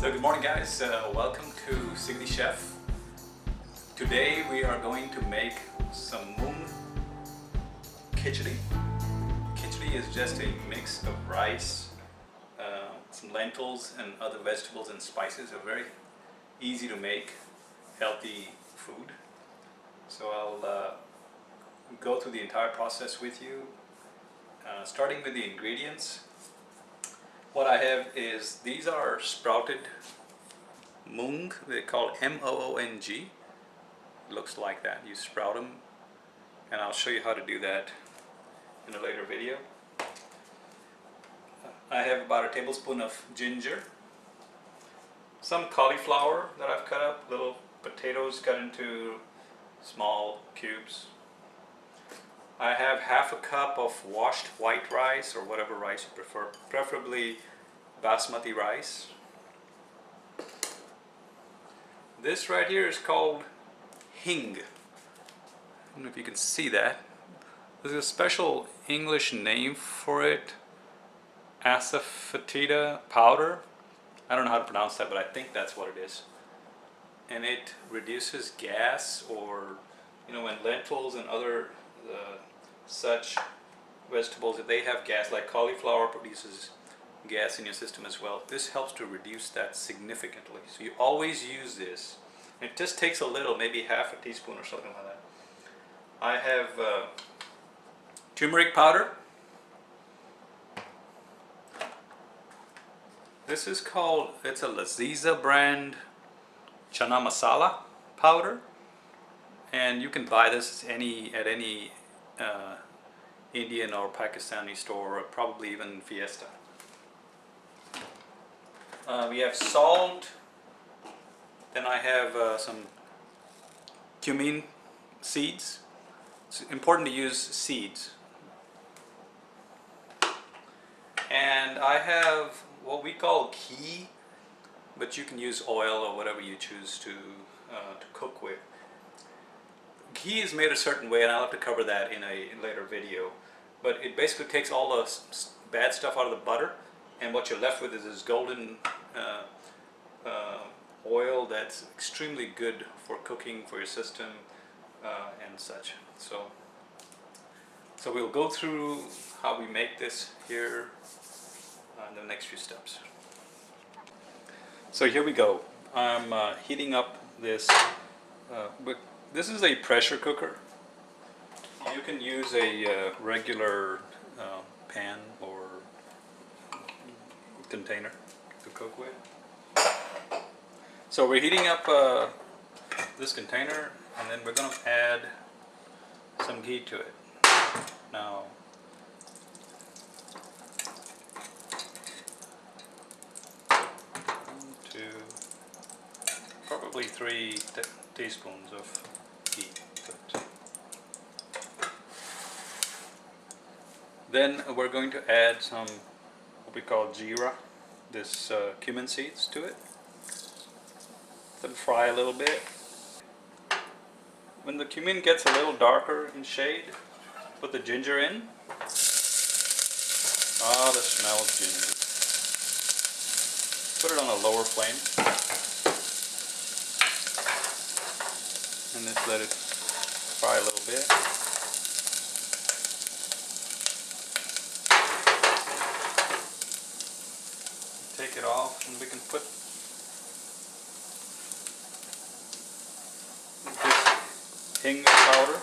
So good morning guys, welcome to Khichdi Chef. Today we are going to make some moong khichdi. Khichdi is just a mix of rice, some lentils and other vegetables and spices. A very easy to make, healthy food. So I'll go through the entire process with you, starting with the ingredients. What I have is, these are sprouted moong. They call it M-O-O-N-G. It looks like that. You sprout them, and I'll show you how to do that in a later video. I have about a tablespoon of ginger, some cauliflower that I've cut up, little potatoes cut into small cubes. I have half a cup of washed white rice, or whatever rice you prefer, preferably basmati rice. This right here is called hing. I don't know if you can see that. There's a special English name for it, asafoetida powder. I don't know how to pronounce that, but I think that's what it is. And it reduces gas, or when lentils and other such vegetables, if they have gas, like cauliflower produces gas in your system as well, this helps to reduce that significantly. So you always use this. It just takes a little, maybe half a teaspoon or something like that. I have turmeric powder. This is called, it's a Laziza brand chana masala powder, and you can buy this at any Indian or Pakistani store, or probably even Fiesta. We have salt. Then I have some cumin seeds. It's important to use seeds. And I have what we call ghee, but you can use oil or whatever you choose to cook with. Ghee is made a certain way, and I'll have to cover that in a later video. But it basically takes all the bad stuff out of the butter, and what you're left with is this golden oil that's extremely good for cooking, for your system, and such. So we'll go through how we make this here in the next few steps. So here we go. I'm heating up this. This is a pressure cooker. You can use a regular pan or container to cook with. So we're heating up this container, and then we're going to add some ghee to it. Now, probably 3 teaspoons of ghee. Then we're going to add some what we call jeera, this cumin seeds, to it. Let it fry a little bit. When the cumin gets a little darker in shade, put the ginger in. Ah, the smell of ginger. Put it on a lower flame, and just let it fry a little bit. Take it off, and we can put this hing powder.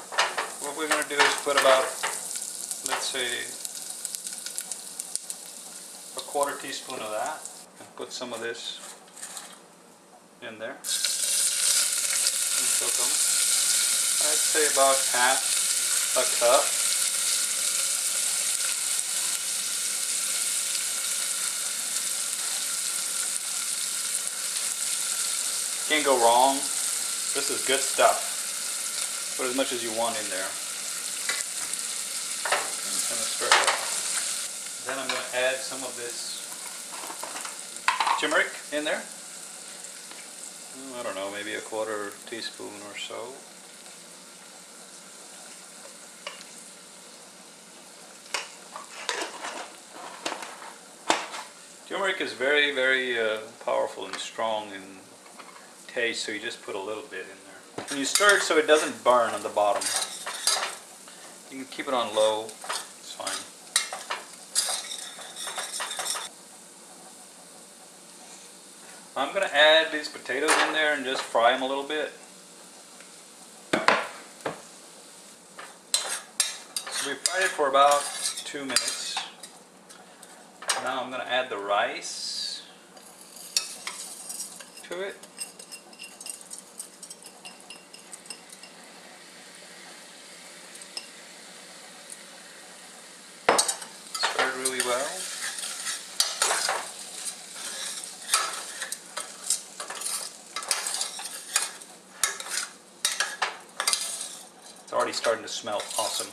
What we're going to do is put about, let's say, a quarter teaspoon of that, and put some of this in there. And cook them. I'd say about half a cup. Can't go wrong. This is good stuff. Put as much as you want in there. I'm just going to stir it up. Then I'm going to add some of this turmeric in there. I don't know, maybe a quarter teaspoon or so. Turmeric is very, very powerful and strong in taste, so you just put a little bit in there. And you stir it so it doesn't burn on the bottom. You can keep it on low, it's fine. I'm going to add these potatoes in there and just fry them a little bit. So we fried it for about 2 minutes. Now I'm going to add the rice to it. Stir it really well. It's already starting to smell awesome.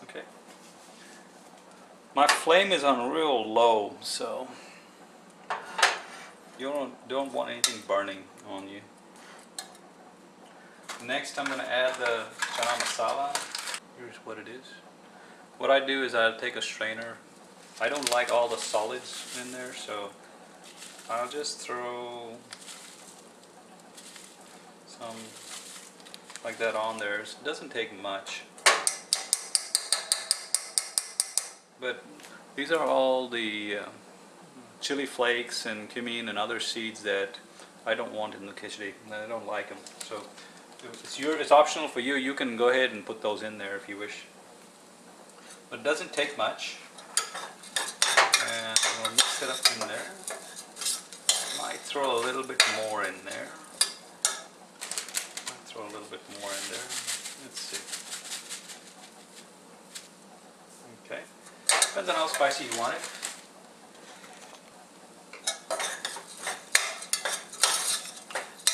Okay. My flame is on real low, so you don't want anything burning on you. Next I'm going to add the chana masala. Here's what it is. What I do is I take a strainer. I don't like all the solids in there, so I'll just throw some like that on there. It doesn't take much. But these are all the chili flakes and cumin and other seeds that I don't want in the khichdi. I don't like them. So it's optional for you. You can go ahead and put those in there if you wish. But it doesn't take much. And we'll mix it up in there. Might throw a little bit more in there. Might throw a little bit more in there. Let's see. Okay. Depends on how spicy you want it.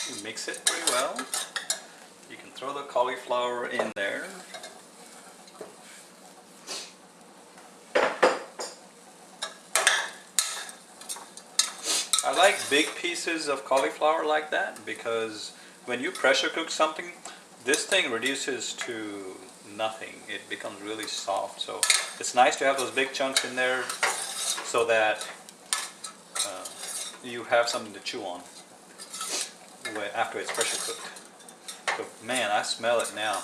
You mix it pretty well. You can throw the cauliflower in there. I like big pieces of cauliflower like that because when you pressure cook something, this thing reduces to nothing. It becomes really soft. So it's nice to have those big chunks in there so that you have something to chew on after it's pressure cooked. So man, I smell it now.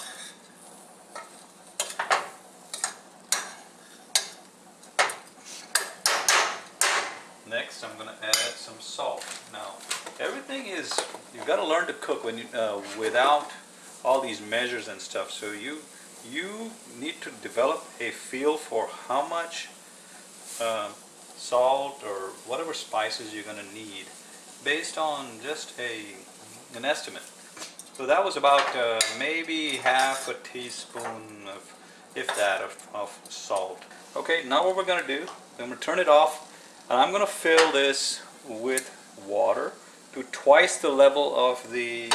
Next, I'm going to add some salt. Now, everything is, you've got to learn to cook when you, without all these measures and stuff. So you need to develop a feel for how much salt or whatever spices you're going to need based on just an estimate. So that was about maybe half a teaspoon of, if that, of salt. Okay, now what we're going to do, I'm going to turn it off. And I'm going to fill this with water to twice the level of the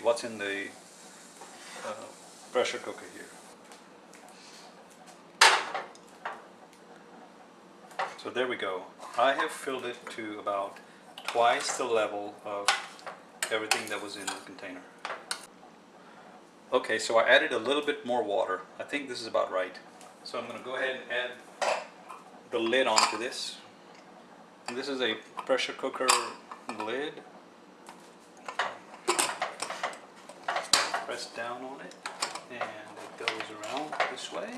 what's in the pressure cooker here. So there we go. I have filled it to about twice the level of everything that was in the container. Okay, so I added a little bit more water. I think this is about right. So I'm going to go ahead and add the lid onto this. And this is a pressure cooker lid. Press down on it and it goes around this way.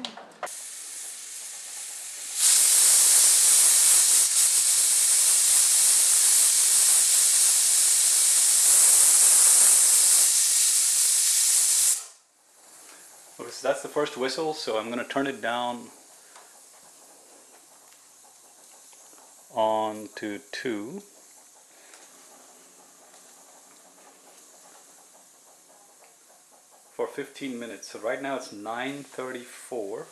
Okay, so that's the first whistle, so I'm going to turn it down on to 2. For 15 minutes. So right now it's 9:34.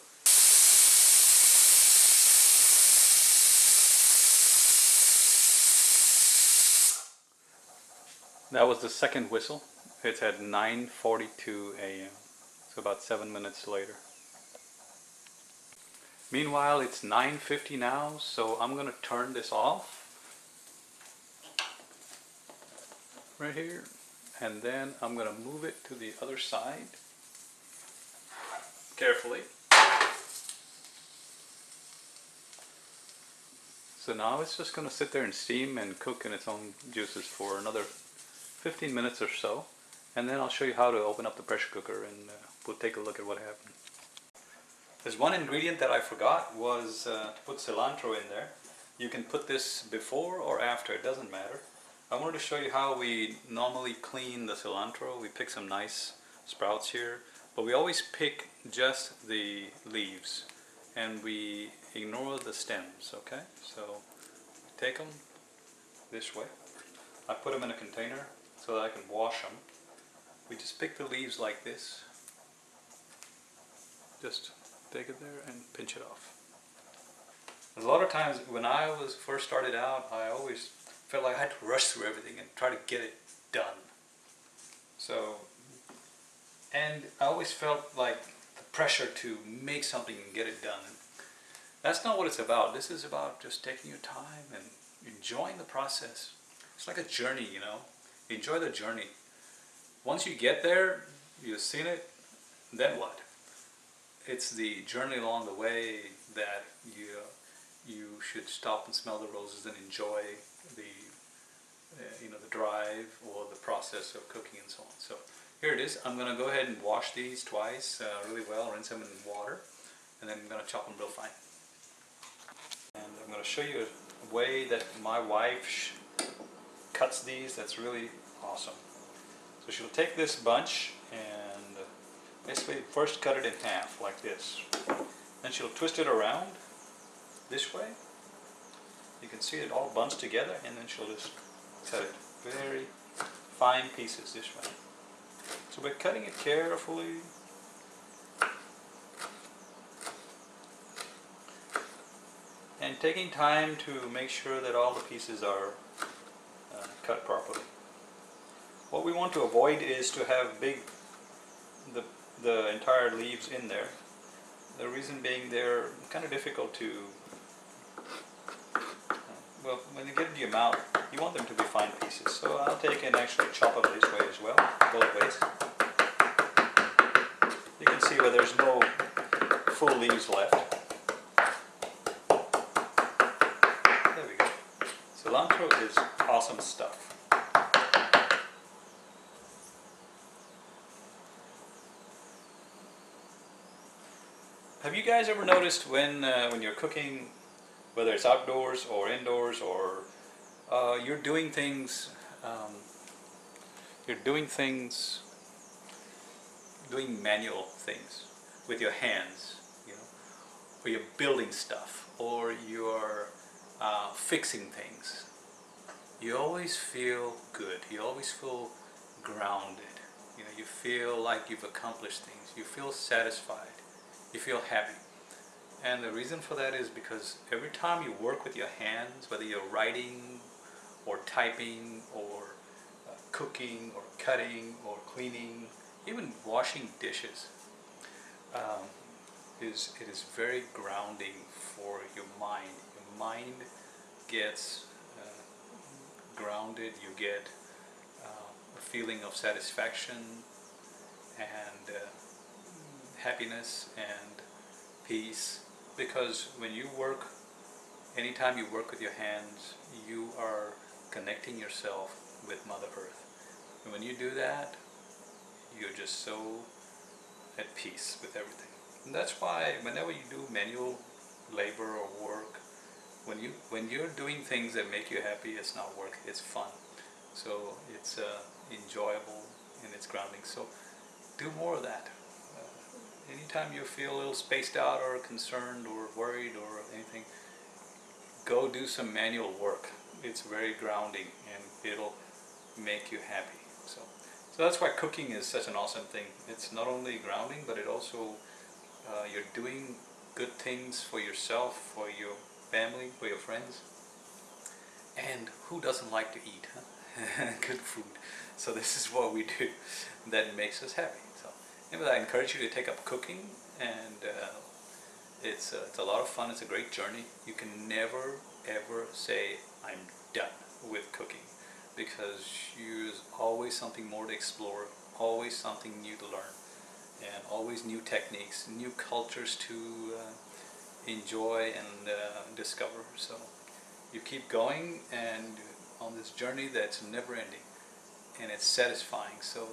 That was the second whistle. It's at 9:42 a.m. So about 7 minutes later. Meanwhile, it's 9:50 now, so I'm going to turn this off right here, and then I'm going to move it to the other side carefully. So now it's just going to sit there and steam and cook in its own juices for another 15 minutes or so. And then I'll show you how to open up the pressure cooker and we'll take a look at what happened. There's one ingredient that I forgot was to put cilantro in there. You can put this before or after, it doesn't matter. I wanted to show you how we normally clean the cilantro. We pick some nice sprouts here, but we always pick just the leaves and we ignore the stems, okay? So take them this way. I put them in a container so that I can wash them. We just pick the leaves like this. Just take it there and pinch it off. A lot of times when I was first started out, I always felt like I had to rush through everything and try to get it done. So, and I always felt like the pressure to make something and get it done. That's not what it's about. This is about just taking your time and enjoying the process. It's like a journey, you know. Enjoy the journey. Once you get there, you've seen it, then what? It's the journey along the way that you should stop and smell the roses and enjoy the the drive or the process of cooking and so on. So here it is. I'm going to go ahead and wash these twice really well, rinse them in water, and then I'm going to chop them real fine. And I'm going to show you a way that my wife cuts these that's really awesome. So she'll take this bunch and basically first cut it in half like this. Then she'll twist it around this way. You can see it all bunched together, and then she'll just cut it very fine pieces this way. So we're cutting it carefully. And taking time to make sure that all the pieces are cut properly. What we want to avoid is to have the entire leaves in there. The reason being they're kind of difficult to, well, when you get into your mouth, you want them to be fine pieces. So I'll take and actually chop them this way as well, both ways. You can see where there's no full leaves left. There we go. Cilantro is awesome stuff. Have you guys ever noticed when you're cooking, whether it's outdoors or indoors, or you're doing things doing manual things with your hands, you know, or you're building stuff, or you're fixing things. You always feel good. You always feel grounded. You know, you feel like you've accomplished things. You feel satisfied. You feel happy. And the reason for that is because every time you work with your hands, whether you're writing or typing or cooking or cutting or cleaning, even washing dishes, it is very grounding for your mind. Your mind gets grounded, you get a feeling of satisfaction and happiness and peace, because when you work, anytime you work with your hands, you are connecting yourself with Mother Earth. And when you do that, you're just so at peace with everything. And that's why whenever you do manual labor or work, when you're doing things that make you happy, it's not work, it's fun. So it's enjoyable and it's grounding. So do more of that. Anytime you feel a little spaced out or concerned or worried or anything, go do some manual work. It's very grounding and it'll make you happy. So that's why cooking is such an awesome thing. It's not only grounding, but it also, you're doing good things for yourself, for your family, for your friends. And who doesn't like to eat, huh? Good food. So this is what we do that makes us happy. So anyway, I encourage you to take up cooking, and it's a lot of fun. It's a great journey. You can never ever say I'm done with cooking, because there's always something more to explore, always something new to learn, and always new techniques, new cultures to enjoy and discover. So you keep going and on this journey that's never ending, and it's satisfying. So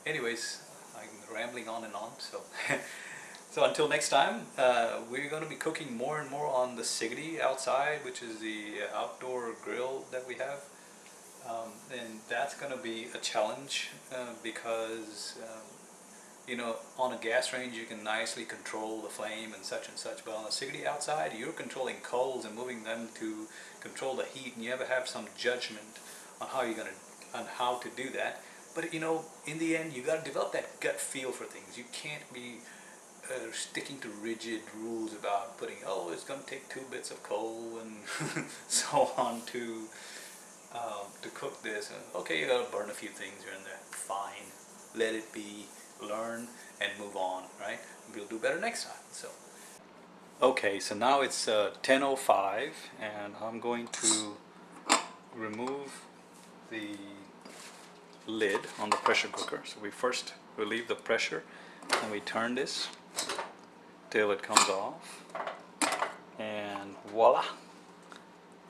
anyways, I'm rambling on and on, so so until next time, we're going to be cooking more and more on the Khichdi outside, which is the outdoor grill that we have. And that's going to be a challenge because you know, on a gas range you can nicely control the flame and such, but on the Khichdi outside you're controlling coals and moving them to control the heat, and you have to have some judgment on how to do that. But you know, in the end you got to develop that gut feel for things. You can't be sticking to rigid rules about putting, oh, it's going to take 2 bits of coal and so on to cook this. Okay, you got to burn a few things here and there. Fine, let it be. Learn and move on, right? We'll do better next time. So okay, so now it's 10:05 and I'm going to remove the lid on the pressure cooker. So we first relieve the pressure and we turn this till it comes off, and voila,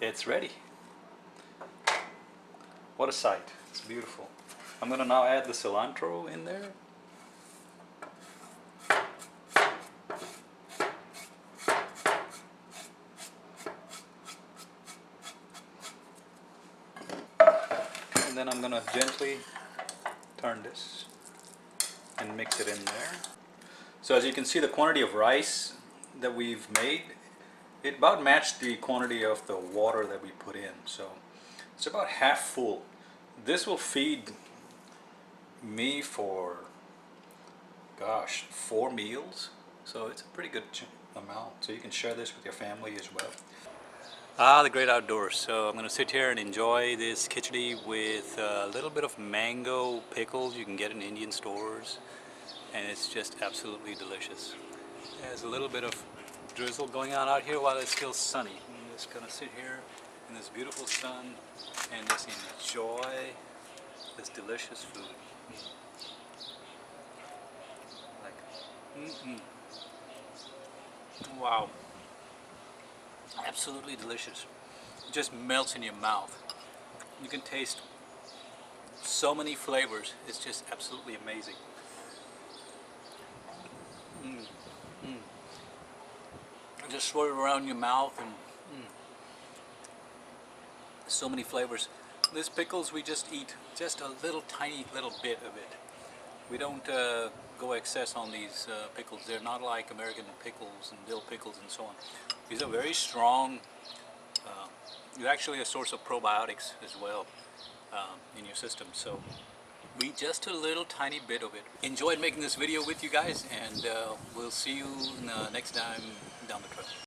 it's ready. What a sight. It's beautiful. I'm going to now add the cilantro in there. And then I'm going to gently turn this and mix it in there. So as you can see, the quantity of rice that we've made, it about matched the quantity of the water that we put in. So it's about half full. This will feed me for, gosh, 4 meals. So it's a pretty good amount. So you can share this with your family as well. Ah, the great outdoors. So I'm going to sit here and enjoy this khichdi with a little bit of mango pickles you can get in Indian stores, and it's just absolutely delicious. There's a little bit of drizzle going on out here while it's still sunny. I'm just going to sit here in this beautiful sun and just enjoy this delicious food. Wow. Absolutely delicious. It just melts in your mouth. You can taste so many flavors. It's just absolutely amazing. Just swirl it around your mouth, and so many flavors. This pickles, we just eat just a little tiny little bit of it. We don't go excess on these pickles. They're not like American pickles and dill pickles and so on. These are very strong. They're actually a source of probiotics as well in your system. So we eat just a little tiny bit of it. Enjoyed making this video with you guys, and we'll see you next time down the trail.